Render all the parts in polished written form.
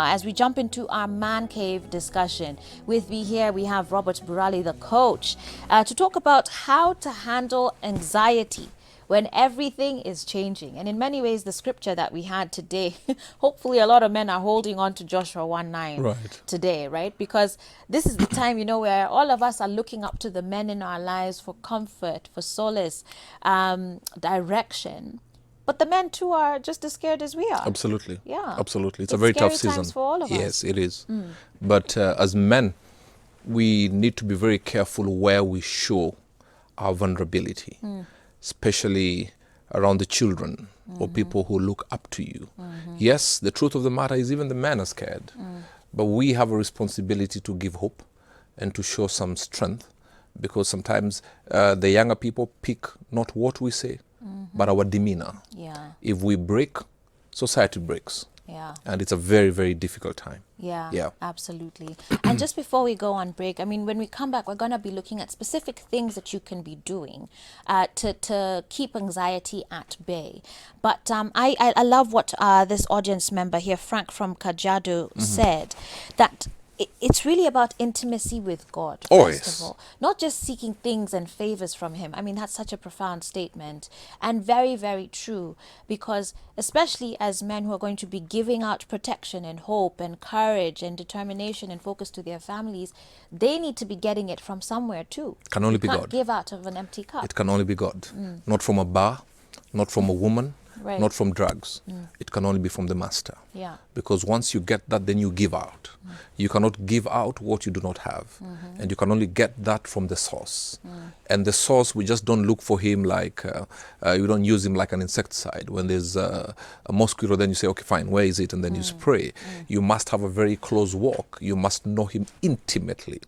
As we jump into our man cave discussion, with me here we have Robert Burale, the coach, to talk about how to handle anxiety when everything is changing. And in many ways, the scripture that we had today, hopefully a lot of men are holding on to Joshua 1:9 today, right? Because this is the time, where all of us are looking up to the men in our lives for comfort, for solace, direction. But the men too are just as scared as we are. Absolutely. Yeah. Absolutely. It's a very tough season. For all of us. Yes, it is. But as men, we need to be very careful where we show our vulnerability, especially around the children or people who look up to you. Yes, the truth of the matter is even the men are scared. But we have a responsibility to give hope and to show some strength, because sometimes the younger people pick not what we say, but our demeanor. Yeah. If we break, society breaks. Yeah. And it's a very, very difficult time. Yeah, absolutely. And just before we go on break, I mean, when we come back, we're going to be looking at specific things that you can be doing to keep anxiety at bay. But I love what this audience member here, Frank from Kajiado, said, that it's really about intimacy with God, first of all. Not just seeking things and favors from him. I mean, that's such a profound statement and very, very true, because especially as men who are going to be giving out protection and hope and courage and determination and focus to their families, they need to be getting it from somewhere too. Can only be God. You can't give out of an empty cup. It can only be God. Not from a bar, not from a woman, right. Not from drugs. It can only be from the master. Yeah. Because once you get that, then you give out. You cannot give out what you do not have. And you can only get that from the source. And the source, we just don't look for him like, you don't use him like an insecticide. When there's a mosquito, then you say, okay, fine, where is it? And then you spray. You must have a very close walk. You must know him intimately,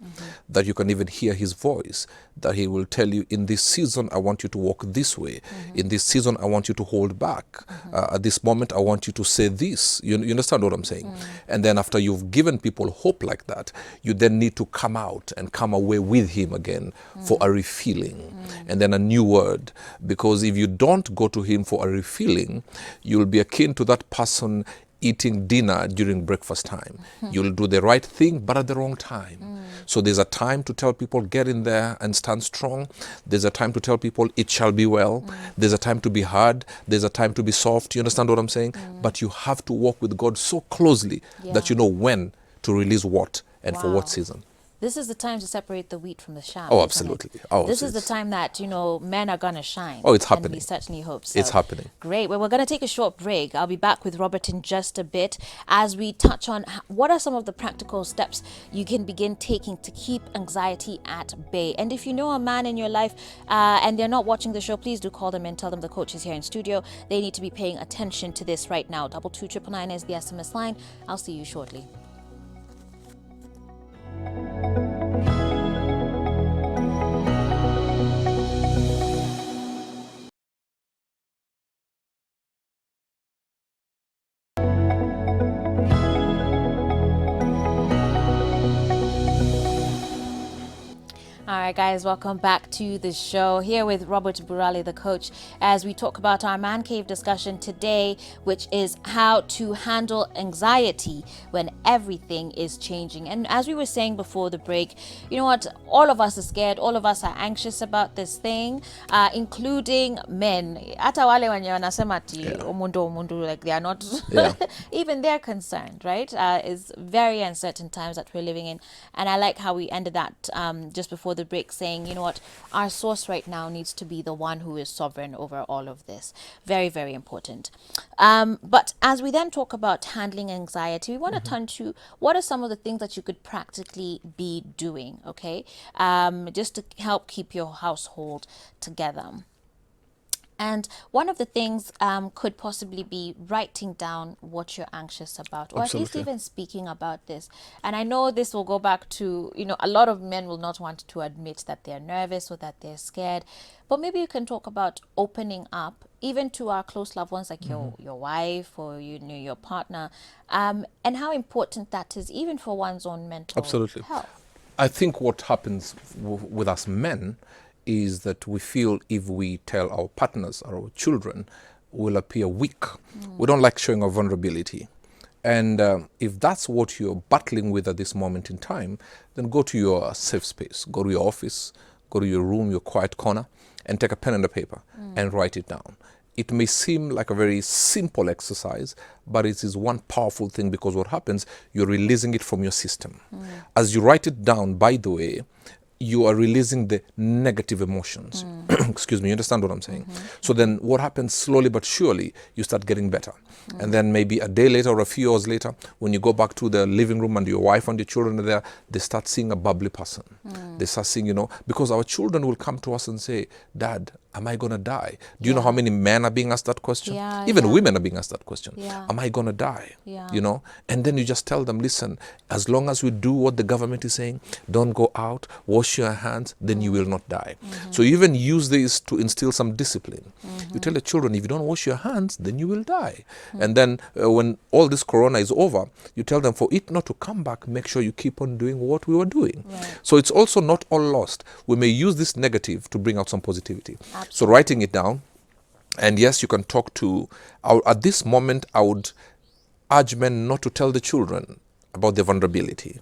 that you can even hear his voice, that he will tell you, in this season, I want you to walk this way. In this season, I want you to hold back. At this moment, I want you to say this. You understand what I'm saying? And then after you've given people hope like that, you then need to come out and come away with him again for a refilling and then a new word. Because if you don't go to him for a refilling, you'll be akin to that person eating dinner during breakfast time. You'll do the right thing, but at the wrong time. So there's a time to tell people, get in there and stand strong. There's a time to tell people, it shall be well. There's a time to be hard. There's a time to be soft. You understand what I'm saying? But you have to walk with God so closely that you know when to release what and for what season. This is the time to separate the wheat from the chaff. Oh, absolutely. Oh, this is the time that, men are going to shine. Oh, it's happening. And we certainly hope so. It's happening. Great. Well, we're going to take a short break. I'll be back with Robert in just a bit as we touch on what are some of the practical steps you can begin taking to keep anxiety at bay. And if you know a man in your life and they're not watching the show, please do call them and tell them the coach is here in studio. They need to be paying attention to this right now. 22999 is the SMS line. I'll see you shortly. All right, guys, welcome back to the show. Here with Robert Burale, the coach, as we talk about our man cave discussion today, which is how to handle anxiety when everything is changing. And as we were saying before the break, you know what? All of us are scared. All of us are anxious about this thing, including men. Hata wale wenye wanasema ati omundu, like they are not, even they're concerned, right? It's very uncertain times that we're living in. And I like how we ended that just before the break, saying, you know what, our source right now needs to be the one who is sovereign over all of this. Very, very important. But as we then talk about handling anxiety, we want to turn to what are some of the things that you could practically be doing, okay, just to help keep your household together. And one of the things could possibly be writing down what you're anxious about, or at least even speaking about this. And I know this will go back to, a lot of men will not want to admit that they're nervous or that they're scared. But maybe you can talk about opening up, even to our close loved ones, like your wife or your partner, and how important that is, even for one's own mental health. I think what happens with us men is that we feel if we tell our partners or our children, we'll appear weak. We don't like showing our vulnerability. And if that's what you're battling with at this moment in time, then go to your safe space, go to your office, go to your room, your quiet corner, and take a pen and a paper and write it down. It may seem like a very simple exercise, but it is one powerful thing, because what happens, you're releasing it from your system. As you write it down, by the way, you are releasing the negative emotions. Excuse me, you understand what I'm saying? So then what happens, slowly but surely, you start getting better. And then maybe a day later or a few hours later, when you go back to the living room and your wife and your children are there, they start seeing a bubbly person. They start seeing, because our children will come to us and say, Dad, am I going to die? Do you know how many men are being asked that question? Even women are being asked that question. Am I going to die? And then you just tell them, listen, as long as we do what the government is saying, don't go out, wash your hands, then you will not die. So you even use this to instill some discipline. You tell the children, if you don't wash your hands, then you will die. And then when all this corona is over, you tell them, for it not to come back, make sure you keep on doing what we were doing. So it's also not all lost. We may use this negative to bring out some positivity. So writing it down, and yes, you can talk to, at this moment, I would urge men not to tell the children about their vulnerability.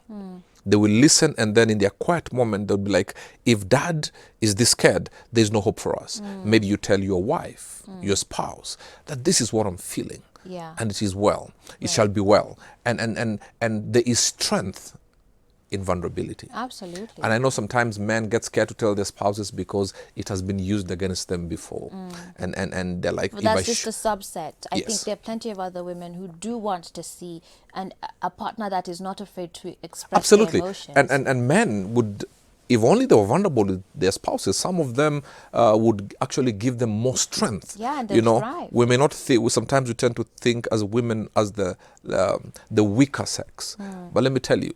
They will listen, and then in their quiet moment, they'll be like, if Dad is this scared, there's no hope for us. Maybe you tell your wife, your spouse, that this is what I'm feeling. And it is well. It shall be well. And there is strength in vulnerability. Absolutely. And I know sometimes men get scared to tell their spouses because it has been used against them before. And they're like, but that's just a subset. I Yes. think there are plenty of other women who do want to see a partner that is not afraid to express Absolutely. their emotions. And men would, if only they were vulnerable with their spouses, some of them would actually give them more strength. And they'd thrive. We may not think, sometimes we tend to think as women as the weaker sex. But let me tell you,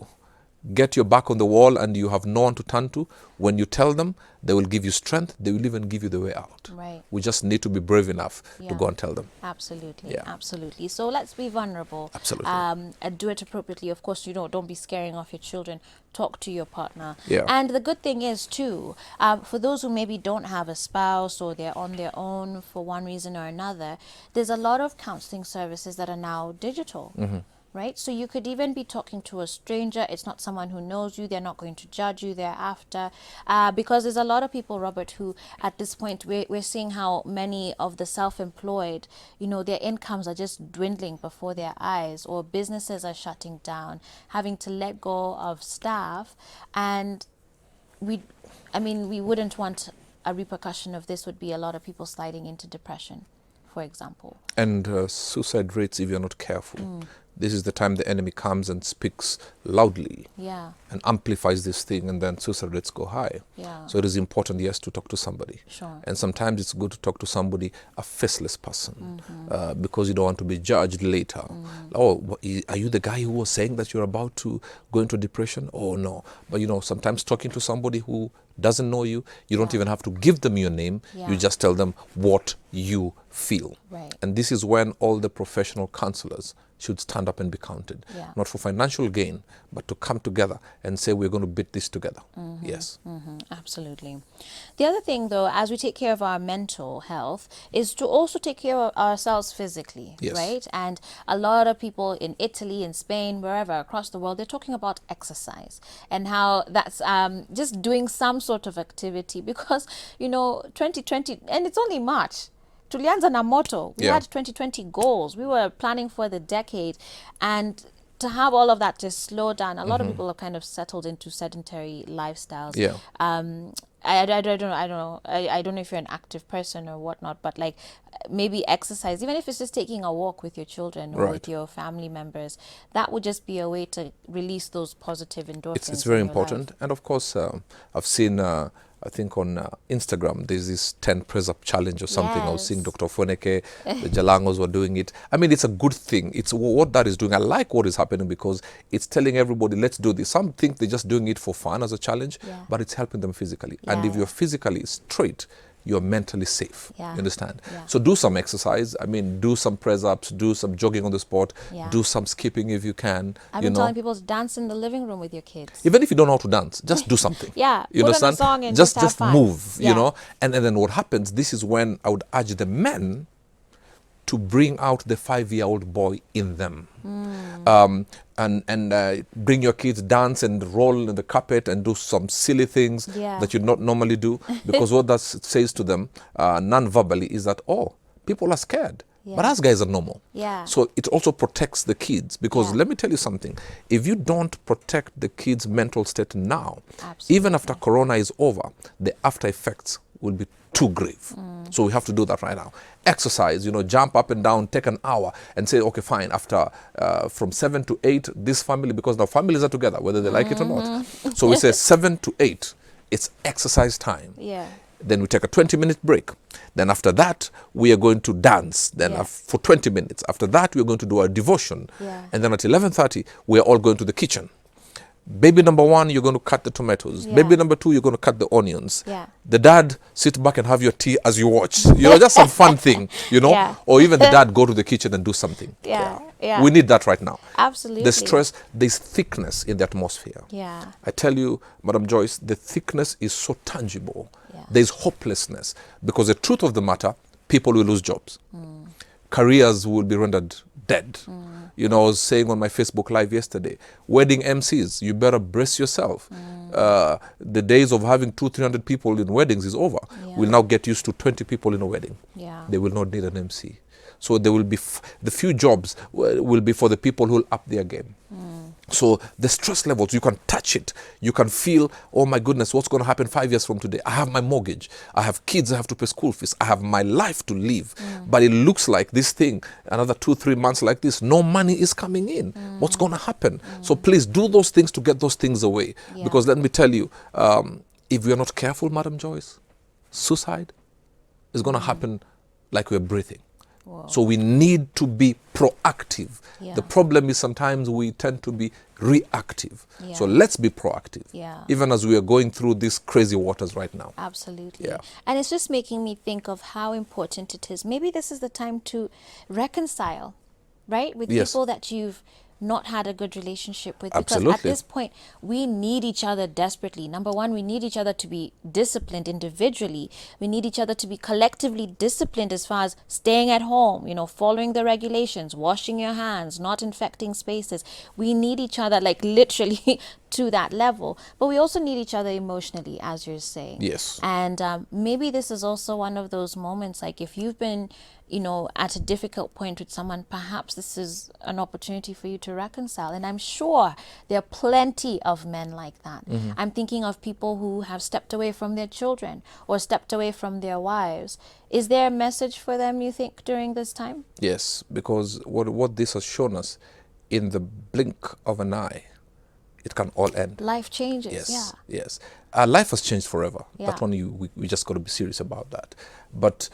get your back on the wall and you have no one to turn to. When you tell them, they will give you strength. They will even give you the way out. We just need to be brave enough to go and tell them. Absolutely. Absolutely. So let's be vulnerable. Absolutely. And do it appropriately. Of course, don't be scaring off your children. Talk to your partner. Yeah. And the good thing is too, for those who maybe don't have a spouse or they're on their own for one reason or another, there's a lot of counseling services that are now digital. Right? So you could even be talking to a stranger. It's not someone who knows you. They're not going to judge you thereafter. Because there's a lot of people, Robert, who at this point, we're seeing how many of the self-employed, their incomes are just dwindling before their eyes, or businesses are shutting down, having to let go of staff. And we wouldn't want a repercussion of this would be a lot of people sliding into depression, for example. And suicide rates, if you're not careful. This is the time the enemy comes and speaks loudly and amplifies this thing, and then suicide rates go high. So it is important, yes, to talk to somebody. And sometimes it's good to talk to somebody, a faceless person, because you don't want to be judged later. Oh, are you the guy who was saying that you're about to go into depression? Oh, no. But, sometimes talking to somebody who doesn't know you, you don't even have to give them your name. You just tell them what you feel. And this is when all the professional counselors should stand up and be counted. Not for financial gain, but to come together and say, we're going to beat this together. Yes. Absolutely. The other thing, though, as we take care of our mental health, is to also take care of ourselves physically, right? And a lot of people in Italy, in Spain, wherever across the world, they're talking about exercise and how that's just doing some sort of activity, because, 2020, and it's only March. Tulianza na moto. We had 2020 goals. We were planning for the decade, and to have all of that just slow down, a lot of people have kind of settled into sedentary lifestyles. I don't know. I don't know if you're an active person or whatnot, but like maybe exercise, even if it's just taking a walk with your children or with your family members, that would just be a way to release those positive endorphins. It's very important. And of course, I've seen I think on Instagram, there's this 10 press up challenge or something. I was seeing Dr. Foneke, the Jalangos were doing it. I mean, it's a good thing. It's what that is doing. I like what is happening because it's telling everybody, let's do this. Some think they're just doing it for fun as a challenge, but it's helping them physically. And if you're physically straight, you're mentally safe. You understand? So do some exercise. I mean, do some press ups, do some jogging on the spot, do some skipping if you can. I've been telling people to dance in the living room with your kids. Even if you don't know how to dance, just do something. You put understand? On a song and just move, you know. And then what happens, this is when I would urge the men to bring out the 5-year-old boy in them. And bring your kids, dance and roll in the carpet and do some silly things that you not normally do. Because what that says to them non-verbally is that, oh, people are scared. But us guys are normal. So it also protects the kids. Because let me tell you something. If you don't protect the kids' mental state now, even after Corona is over, the after effects will be too grave. So we have to do that right now. Exercise, jump up and down, take an hour and say, okay, fine, after from 7 to 8, this family, because now families are together, whether they like it or not. So we say 7 to 8, it's exercise time. Then we take a 20-minute break. Then after that, we are going to dance. Then for 20 minutes. After that, we're going to do our devotion. And then at 11:30, we are all going to the kitchen. Baby number 1, you're going to cut the tomatoes. Baby number 2, you're going to cut the onions. The dad, sit back and have your tea as you watch. Just some fun thing, Or even the dad go to the kitchen and do something. We need that right now. Absolutely. The stress, there's thickness in the atmosphere. I tell you, Madam Joyce, the thickness is so tangible. There's hopelessness. Because the truth of the matter, people will lose jobs. Careers will be rendered dead. I was saying on my Facebook Live yesterday, wedding MCs, you better brace yourself. The days of having 200-300 people in weddings is over. We'll now get used to 20 people in a wedding. They will not need an MC. So there will be, the few jobs will be for the people who will up their game. So the stress levels, you can touch it. You can feel, oh my goodness, what's going to happen 5 years from today? I have my mortgage. I have kids I have to pay school fees. I have my life to live. But it looks like this thing, another 2-3 months like this, no money is coming in. What's going to happen? So please do those things to get those things away. Because let me tell you, if we are not careful, Madam Joyce, suicide is going to happen like we're breathing. So we need to be proactive. The problem is sometimes we tend to be reactive. So let's be proactive. Even as we are going through these crazy waters right now. Absolutely. And it's just making me think of how important it is. Maybe this is the time to reconcile, right? With people that you've not had a good relationship with. Because at this point, we need each other desperately. Number one, we need each other to be disciplined individually. We need each other to be collectively disciplined as far as staying at home, following the regulations, washing your hands, not infecting spaces. We need each other, like literally to that level. But we also need each other emotionally, as you're saying. And maybe this is also one of those moments, like if you've been at a difficult point with someone, perhaps this is an opportunity for you to reconcile. And I'm sure there are plenty of men like that. I'm thinking of people who have stepped away from their children or stepped away from their wives. Is there a message for them, you think, during this time? Yes, because what this has shown us, in the blink of an eye, it can all end. Life changes. Yes. Life has changed forever. That one, we just got to be serious about that. But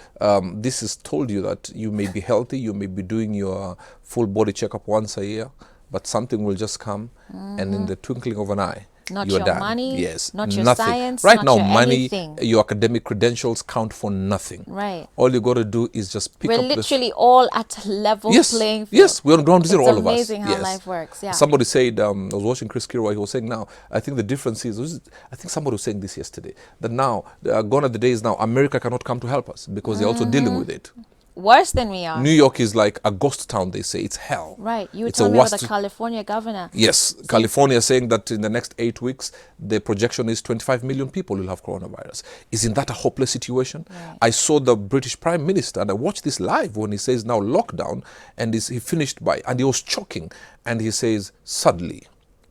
this has told you that you may be healthy, you may be doing your full body checkup once a year, but something will just come, and in the twinkling of an eye, not you're your done. money, yes, not your nothing. science, right not now, your money, anything. Your academic credentials count for nothing. Right. All you got to do is just pick We're up. We're literally all at a level playing field. Yes, we're on ground zero, all of us. It's amazing how life works. Somebody said, I was watching Chris Kirwa, he was saying now, I think the difference is, I think somebody was saying this yesterday, that now, gone are the days now, America cannot come to help us because they're also dealing with it. Worse than we are. New York is like a ghost town, they say. It's hell. Right. You were telling me about the California governor. Yes. California saying that in the next 8 weeks, the projection is 25 million people will have coronavirus. Isn't that a hopeless situation? Right. I saw the British Prime Minister, and I watched this live when he says now lockdown, and he finished by, and he was choking, and he says, suddenly,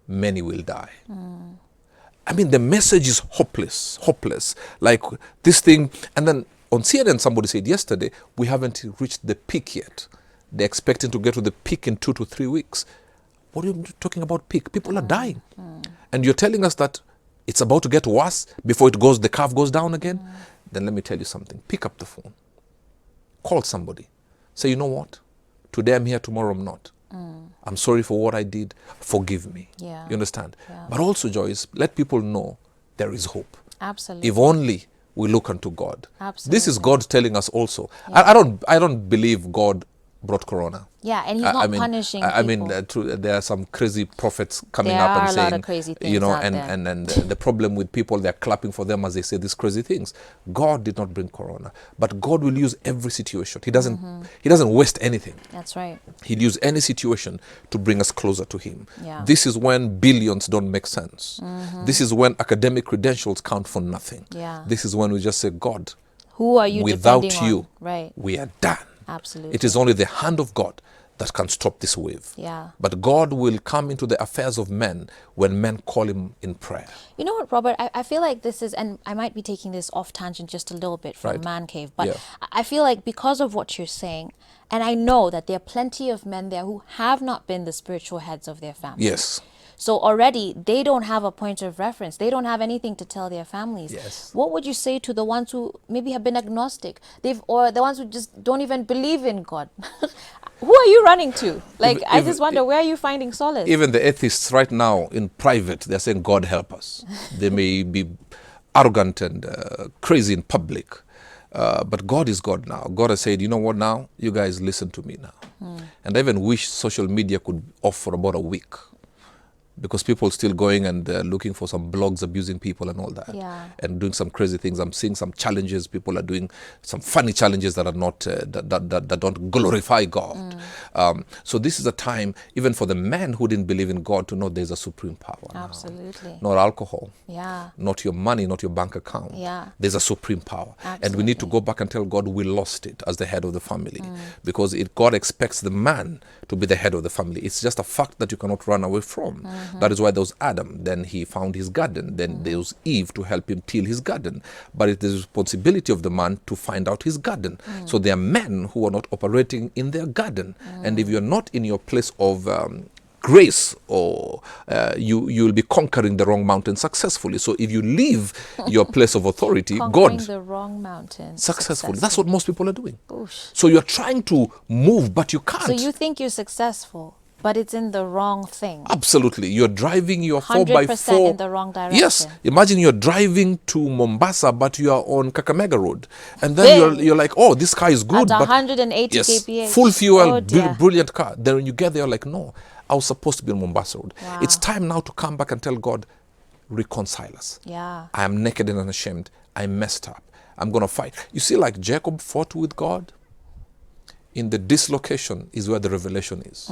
many will die. I mean, the message is hopeless. Like this thing, and then on CNN, somebody said yesterday, we haven't reached the peak yet. They're expecting to get to the peak in 2 to 3 weeks. What are you talking about peak? People are dying. And you're telling us that it's about to get worse before the curve goes down again? Then let me tell you something. Pick up the phone. Call somebody. Say, you know what? Today I'm here, tomorrow I'm not. I'm sorry for what I did. Forgive me. You understand? But also, Joyce, let people know there is hope. Absolutely. If only we look unto God. Absolutely. This is God telling us also. I don't believe God brought corona. Yeah, and he's not punishing people. There are some crazy prophets coming There up and are a saying, lot of crazy things you know, out and, there. and the problem with people, they're clapping for them as they say these crazy things. God did not bring corona, but God will use every situation. He doesn't waste anything. That's right. He'll use any situation to bring us closer to him. Yeah. This is when billions don't make sense. This is when academic credentials count for nothing. Yeah. This is when we just say, God, who are you without depending you, on? Right. we are done. Absolutely. It is only the hand of God that can stop this wave. Yeah. But God will come into the affairs of men when men call him in prayer. You know what, Robert? I feel like this is, and I might be taking this off tangent just a little bit from Right. Man Cave, but Yeah. I feel like because of what you're saying, and I know that there are plenty of men there who have not been the spiritual heads of their family. Yes. So already they don't have a point of reference. They don't have anything to tell their families. Yes. What would you say to the ones who maybe have been agnostic? Or the ones who just don't even believe in God? Who are you running to? Like, I just wonder, where are you finding solace? Even the atheists right now in private, they're saying, God help us. They may be arrogant and crazy in public. But God is God now. God has said, you know what now? You guys listen to me now. And I even wish social media could off for about a week. Because people still going and looking for some blogs abusing people and all that. Yeah. And doing some crazy things. I'm seeing some challenges. People are doing some funny challenges that are not, that don't glorify God. So this is a time, even for the men who didn't believe in God, to know there's a supreme power. Absolutely. Not alcohol. Yeah. Not your money, not your bank account. Yeah. There's a supreme power. Absolutely. And we need to go back and tell God we lost it as the head of the family. Because God expects the man to be the head of the family. It's just a fact that you cannot run away from. That is why there was Adam. Then he found his garden. Then there was Eve to help him till his garden. But it is the responsibility of the man to find out his garden. So there are men who are not operating in their garden. And if you're not in your place of grace, or you'll be conquering the wrong mountain successfully. So if you leave your place of authority, Conquering God, the wrong mountain successfully. That's what most people are doing. Oosh. So you're trying to move, but you can't. So you think you're successful, but it's in the wrong thing. Absolutely. You're driving your 100% 4x4. in the wrong direction. Yes. Imagine you're driving to Mombasa, but you are on Kakamega Road. And then you're like, oh, this car is good. At but 180 yes, kph. full fuel, Oh, dear. brilliant car. Then when you get there, you're like, no, I was supposed to be on Mombasa Road. Wow. It's time now to come back and tell God, reconcile us. Yeah. I am naked and unashamed. I messed up. I'm going to fight. You see, like Jacob fought with God. In the dislocation is where the revelation is.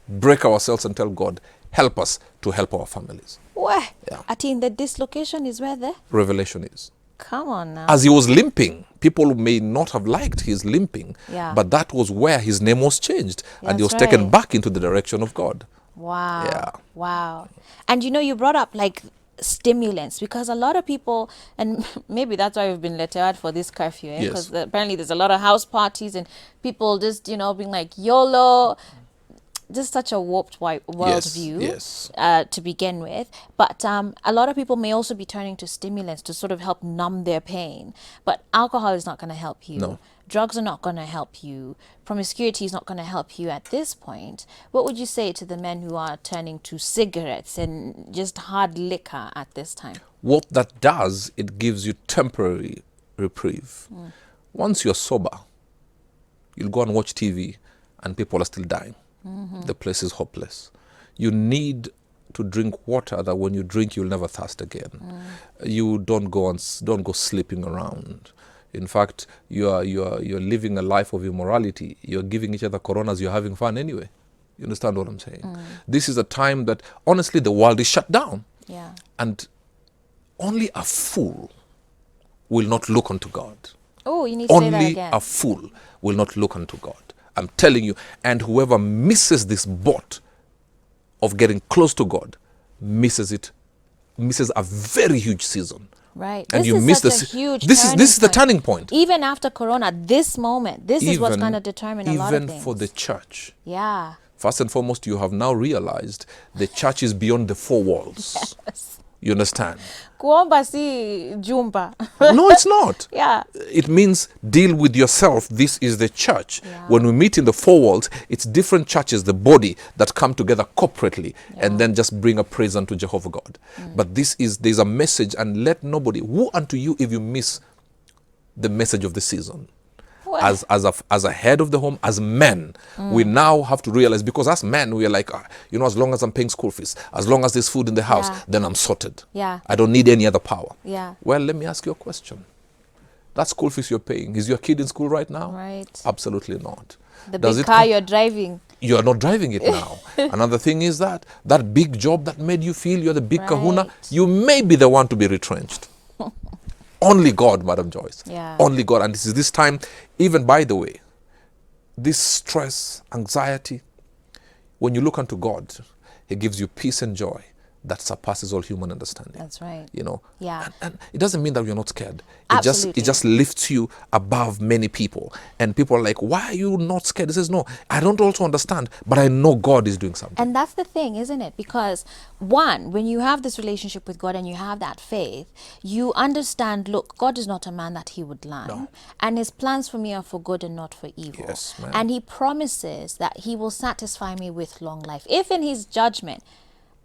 Break ourselves and tell God, help us to help our families. Where? Yeah. In the dislocation is where the Revelation is. Come on now. As he was limping, people may not have liked his limping, Yeah. but that was where his name was changed and he was That's taken right. back into the direction of God. Wow. Yeah. Wow. And you brought up like stimulants, because a lot of people, and maybe that's why we've been let out for this curfew, Yes. because apparently there's a lot of house parties and people just, being like YOLO. Just such a warped worldview Yes. to begin with. But a lot of people may also be turning to stimulants to sort of help numb their pain. But alcohol is not going to help you. No. Drugs are not going to help you. Promiscuity is not going to help you at this point. What would you say to the men who are turning to cigarettes and just hard liquor at this time? What that does, it gives you temporary reprieve. Once you're sober, you'll go and watch TV and people are still dying. The place is hopeless. You need to drink water that when you drink you'll never thirst again. You don't go sleeping around. In fact, you're living a life of immorality. You're giving each other coronas. You're having fun anyway. You understand what I'm saying? This is a time that honestly the world is shut down. Yeah. And only a fool will not look unto God. Oh, you need to say that Only again. a fool will not look unto God. I'm telling you. And whoever misses this boat of getting close to God misses a very huge season. Right. And This you is miss such this. a huge This is the point. turning point. Even after Corona, this moment, this is what's going to determine a lot of Even things. for the church. Yeah. First and foremost, you have now realized the church is beyond the four walls. Yes. You understand? Kuomba si jumba. No, it's not. Yeah. It means deal with yourself. This is the church. Yeah. When we meet in the four walls, it's different churches, the body, that come together corporately and then just bring a praise unto Jehovah God. But there's a message, and let nobody, woe unto you if you miss the message of the season. as a head of the home, as men, we now have to realize, because as men, we are like, as long as I'm paying school fees, as long as there's food in the house, then I'm sorted. Yeah. I don't need any other power. Yeah. Well, let me ask you a question. That school fees you're paying, is your kid in school right now? Right. Absolutely not. The big car you're driving. You are not driving it now. Another thing is that big job that made you feel you're the big kahuna, you may be the one to be retrenched. Only God, Madam Joyce. Yeah. Only God. And this time, even by the way, this stress, anxiety, when you look unto God, He gives you peace and joy that surpasses all human understanding. That's right. Yeah. And it doesn't mean that you're not scared. Absolutely. It just lifts you above many people. And people are like, why are you not scared? He says, no, I don't also understand, but I know God is doing something. And that's the thing, isn't it? Because one, when you have this relationship with God and you have that faith, you understand, look, God is not a man that He would lie. No. And His plans for me are for good and not for evil. Yes, ma'am. And He promises that He will satisfy me with long life. If in His judgment,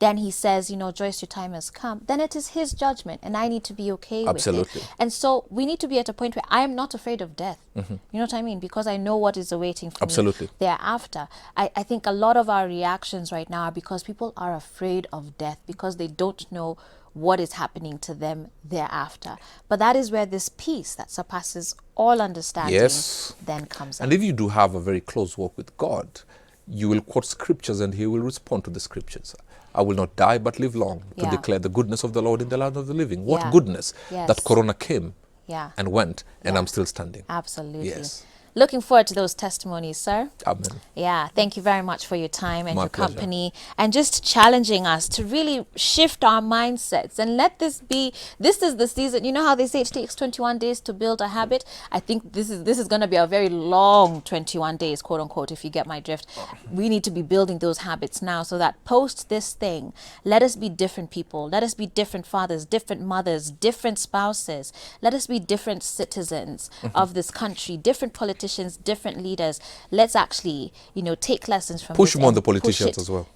then He says, Joyce, your time has come, then it is His judgment and I need to be okay Absolutely. with it. And so we need to be at a point where I am not afraid of death. You know what I mean? Because I know what is awaiting for Absolutely. me thereafter. I think a lot of our reactions right now are because people are afraid of death because they don't know what is happening to them thereafter. But that is where this peace that surpasses all understanding then comes in. And if you do have a very close walk with God, you will quote scriptures and He will respond to the scriptures. I will not die but live long to declare the goodness of the Lord in the land of the living. What goodness that Corona came and went, and I'm still standing. Absolutely. Yes. Looking forward to those testimonies, sir. Amen. Yeah, thank you very much for your time and My your pleasure. company, and just challenging us to really shift our mindsets and let this is the season. You know how they say it takes 21 days to build a habit? I think this is going to be a very long 21 days, quote unquote, if you get my drift. We need to be building those habits now so that post this thing, let us be different people. Let us be different fathers, different mothers, different spouses. Let us be different citizens of this country, different politicians, different leaders. Let's actually, take lessons from Push this more on and the politicians push it. as well.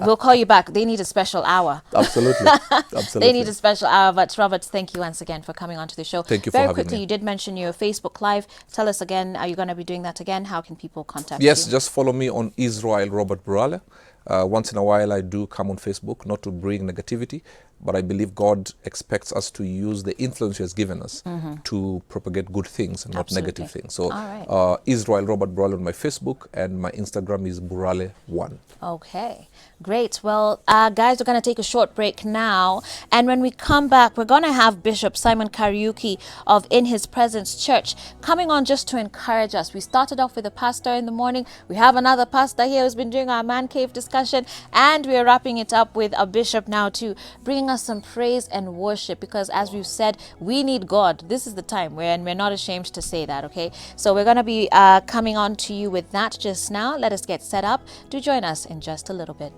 We'll call you back. They need a special hour. Absolutely. Absolutely. They need a special hour. But Robert, thank you once again for coming onto the show. Thank you for very having quickly, me. you did mention your Facebook Live. Tell us again, are you going to be doing that again? How can people contact you? Yes, just follow me on Israel Robert Burale. Once in a while, I do come on Facebook, not to bring negativity, but I believe God expects us to use the influence He has given us to propagate good things and not negative things. So, Israel Robert Burale on my Facebook, and my Instagram is Burale1. Okay, great. Well, guys, we're going to take a short break now. And when we come back, we're going to have Bishop Simon Kariuki of In His Presence Church coming on just to encourage us. We started off with a pastor in the morning. We have another pastor here who's been doing our man cave discussion. And we're wrapping it up with a bishop now to bring us some praise and worship. Because as we've said, we need God. This is the time and we're not ashamed to say that, okay? So we're going to be coming on to you with that just now. Let us get set up. Do join us in just a little bit.